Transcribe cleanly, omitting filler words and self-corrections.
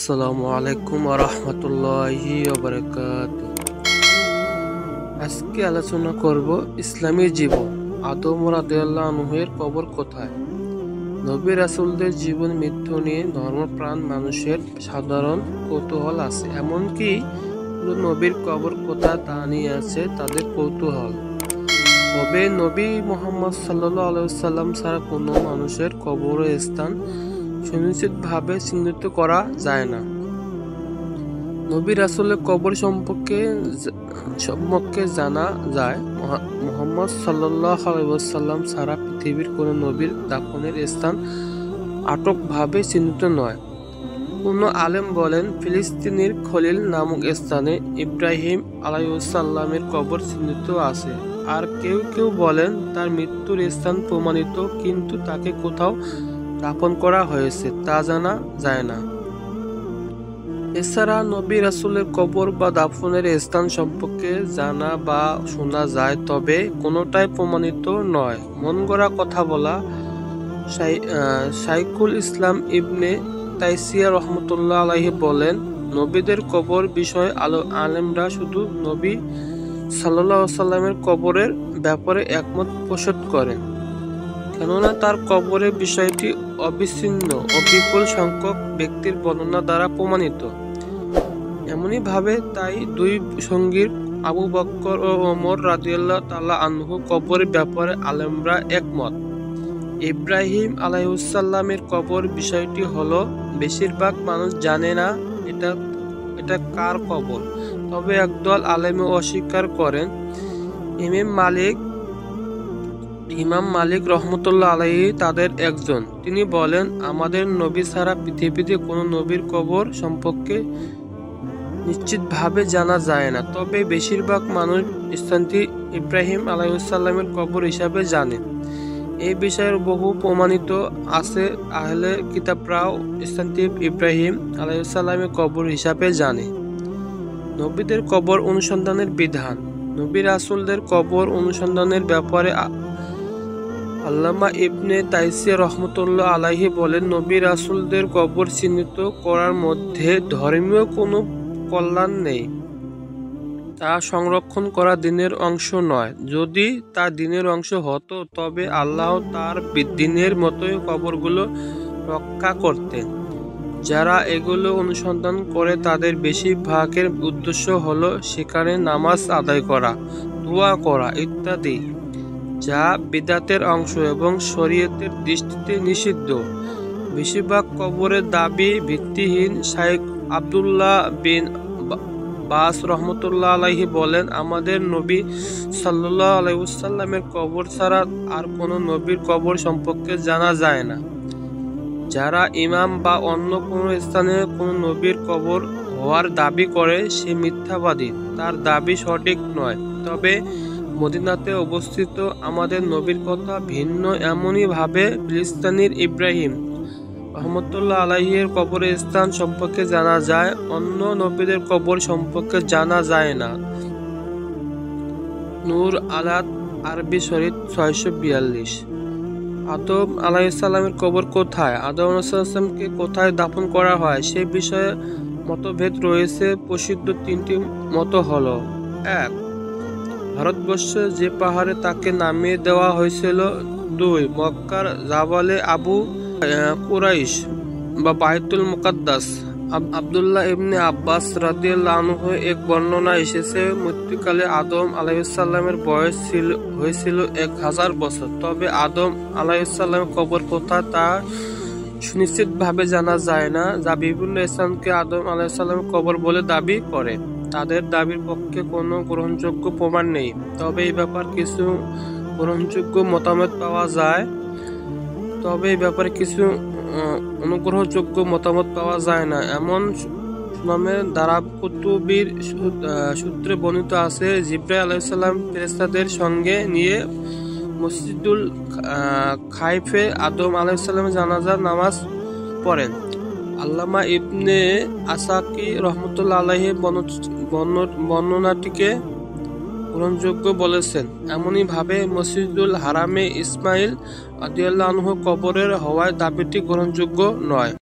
আসসালামু আলাইকুম ওয়া রাহমাতুল্লাহি ওয়া বারাকাতুহু। আজকে আলোচনা করব ইসলামী জীবন। আদম রাদিয়াল্লাহু আনহুর কবর কোথায়। নবী রাসূলদের জীবন মৃত্যু নিয়ে ধর্মপ্রাণ মানুষের সাধারণ কৌতূহল আছে, এমনকি নবীর কবর কোথায় তা নিয়ে আছে তাদের কৌতূহল। তবে নবী মুহাম্মদ সাল্লাল্লাহু আলাইহি ওয়াসাল্লাম ছাড়া কোনো মানুষের কবরের স্থান সুনিশ্চিতভাবে চিহ্নিত করা যায় না। নবী রাসূলের কবর সম্পর্কে জানা যায়, মুহাম্মদ সাল্লাল্লাহু আলাইহি ওয়াসাল্লাম ছাড়া পৃথিবীর কোনো নবীর দাফনের স্থান আটকভাবে চিহ্নিত নয়। কোনো আলেম বলেন ফিলিস্তিনের খলিল নামক স্থানে ইব্রাহিম আলাইহিসসালামের কবর চিহ্নিত আছে, আর কেউ কেউ বলেন তার মৃত্যুর স্থান প্রমাণিত, কিন্তু তাকে কোথাও দাফন করা হয়েছে তা জানা যায় না। এছাড়া নবী রাসূলের কবর বা দাফনের স্থান সম্পর্কে জানা বা শোনা যায়, তবে কোনোটাই প্রমাণিত নয়। মন গড়া কথা বলা। শাইখুল ইসলাম ইবনে তাইমিয়া রাহমাতুল্লাহ আলাইহি বলেন, নবীদের কবর বিষয়ে আলেমরা শুধু নবী সাল্লাল্লাহু আলাইহি ওয়াসাল্লামের কবরের ব্যাপারে একমত পোষণ করেন, কেননা তার কবরের বিষয়টি অবিচ্ছিন্ন ও বিপুল সংখ্যক ব্যক্তির বর্ণনা দ্বারা প্রমাণিত। এমনই ভাবে তাই দুই সঙ্গীর আবু বকর ও ওমর রাদিয়াল্লাহু তাআলা আনহু কবরের ব্যাপারে আলেমরা একমত। ইব্রাহিম আলাইহিসসালামের কবর বিষয়টি হলো বেশিরভাগ মানুষ জানে না এটা কার কবর, তবে একদল আলেম অস্বীকার করেন। ইমাম মালিক রহমতুল্লাহ আলাইহি তাদের একজন। তিনি বলেন, আমাদের নবী ছাড়া পৃথিবীতে কোনো নবীর কবর সম্পর্কে নিশ্চিতভাবে জানা যায় না, তবে বেশিরভাগ মানুষ স্থানটি ইব্রাহিম আলাইহিসসালামের কবর হিসাবে জানে। এই বিষয়ের বহু প্রমাণিত আছে। আহলে কিতাবরাও স্থানটি ইব্রাহিম আলাইহিসসালামের কবর হিসাবে জানে। নবীদের কবর অনুসন্ধানের বিধান। নবী রাসূলদের কবর অনুসন্ধানের ব্যাপারে আল্লামা ইবনে তাইমিয়া রাহমাতুল্লাহ আলাইহি বলেন, নবী রাসূলদের কবর চিহ্নিত করার মধ্যে ধর্মীয় কোনো কল্যাণ নেই। তা সংরক্ষণ করা দ্বীনের অংশ নয়। যদি তা দ্বীনের অংশ হতো, তবে আল্লাহ তার দ্বীনের মতোই কবরগুলো রক্ষা করতেন। যারা এগুলো অনুসন্ধান করে তাদের বেশিরভাগের উদ্দেশ্য হলো সেখানে নামাজ আদায় করা, দোয়া করা ইত্যাদি, যা বিদআতের অংশ এবং শরীয়তের দৃষ্টিতে নিষিদ্ধ। বেশিরভাগ কবরের দাবি ভিত্তিহীন। শাইখ আব্দুল্লাহ বিন বাস রহমতুল্লাহ আলাইহি বলেন, আমাদের নবী সাল্লাল্লাহু আলাইহি ওয়াসাল্লামের কবর ছাড়া আর কোনো নবীর কবর সম্পর্কে জানা যায় না। যারা ইমাম বা অন্য কোনো স্থানে কোনো নবীর কবর হওয়ার দাবি করে সে মিথ্যাবাদী, তার দাবি সঠিক নয়। তবে মদিনাতে অবস্থিত আমাদের নবীর কথা ভিন্ন। এমনই ভাবে ফিলিস্তিনের ইব্রাহিম রহমতুল্লাহ আলাইহির কবরের স্থান সম্পর্কে জানা যায়, অন্য নবীদের কবর সম্পর্কে জানা যায় না। নূর আলাত আরবি শরীফ 642। আদম আলাইহিসসালামের কবর কোথায়। আদম আলাইহিসসালামকে কোথায় দাফন করা হয় সে বিষয়ে মতভেদ রয়েছে। প্রসিদ্ধ তিনটি মত হলো: 1. ভারতবর্ষে যে পাহাড়ে তাকে নামিয়ে দেওয়া হয়েছিল। 2. মক্কার জাবালে আবু কুরাইশ বা বাইতুল মুকাদ্দাস। আব্দুল্লাহ ইবনে আব্বাস রাদিয়াল্লাহু আনহু এক বর্ণনা এসেছে, মৃত্যুকালে আদম আলাইহিসসালামের বয়স হয়েছিল 1000 বছর। তবে আদম আলাইহিসসালামের কবর কোথায় তা সুনিশ্চিতভাবে জানা যায় না, যা বিভিন্ন স্থানকে আদম আলাইহিসসালামের কবর বলে দাবি করে। তাদের দাবির পক্ষে কোনো গ্রহণযোগ্য প্রমাণ নেই, তবে এই ব্যাপারে কিছু অনুগ্রহযোগ্য মতামত পাওয়া যায় না। এমন সুনামের দ্বারা কুতুবীর সূত্রে বর্ণিত আছে, জিবরাইল আলাইহিস সালাম ফেরেশতাদের সঙ্গে নিয়ে মসজিদুল খাইফে আদম আলাইহিস সালামের জানাজার নামাজ পড়েন। আল্লামা ইবনে আসাকির রহমতুল্লাহ আলাইহি বর্ণনাটিকে গ্রহণযোগ্য বলেছেন। এমনই ভাবে মসজিদুল হারামে ইসমাইল রাদিয়াল্লাহু আনহু কবরের হওয়ায় দাবিটি গ্রহণযোগ্য নয়।